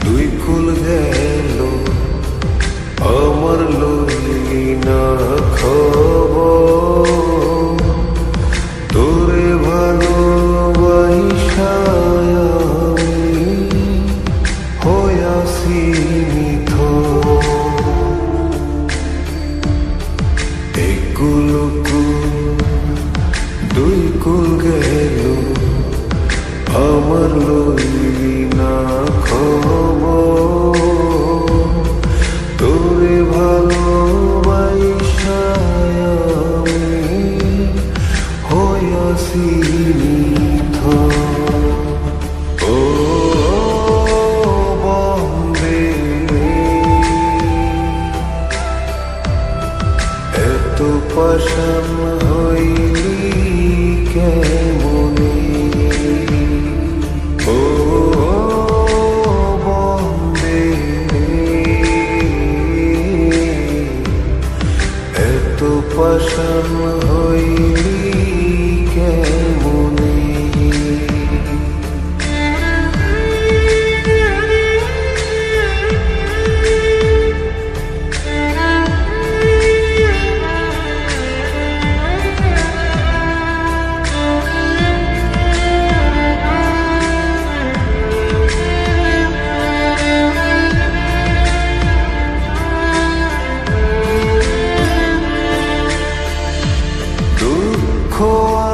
দুই কুল গেল আমার লইলি না খবর, তোরে ভালোবাসা আমি হইয়াছি নিথর। এই কুল দুই কুল গেল আমার লইলি না খবর, তোরে ভালোবাসা আমি হইয়াছি নিথর। ও বন্দে এত পাষাণ হইলি কেমনে, ও বন্দে এত পাষাণ হইলি কেমনে।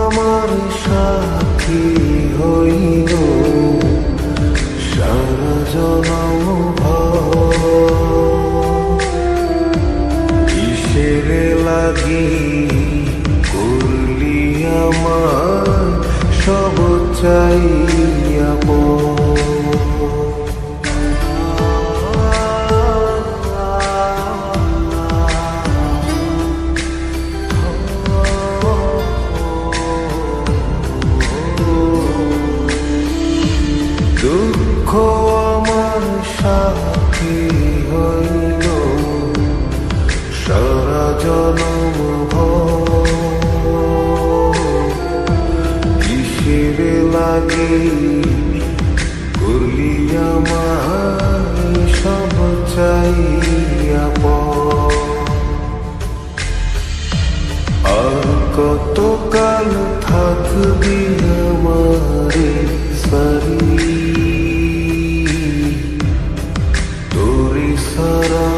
আমার সাথী হইল সারা জনম কিসের লাগি করলি আমার সব চাইয়া দুঃখ আমার সাথী হইল সারা জনম কিসের লাগি করলি আমার সব চাইয়া আর কতকাল থাকবি আমারে সারি, তোরে সারা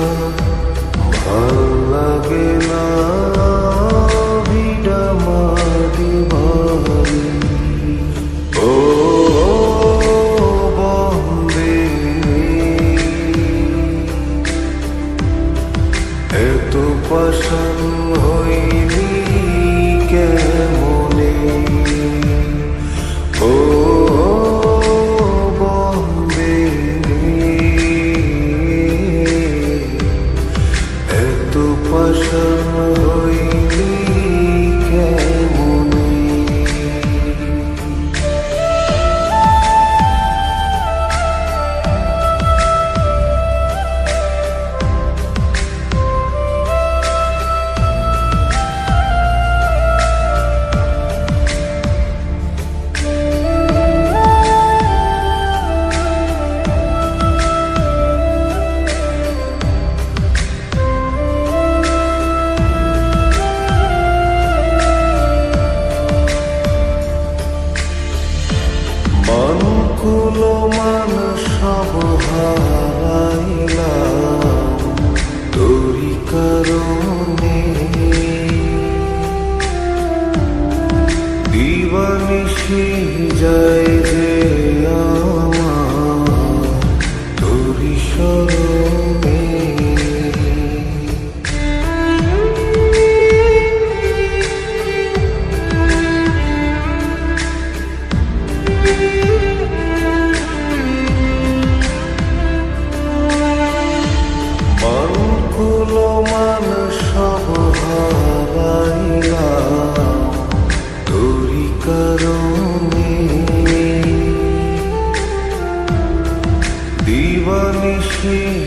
ভাল লাগে না ভিড়া মারি ভারি। ও বন্দে এত পাষাণ হইলি কেমনে, ও বন্দে এত পাষাণ হইলি কেমনে। মানকুলো মান সব হারাইলাম তোরি কারণে, দিবানিশি যায় যে আমার তোরি স্মরণে। মিশে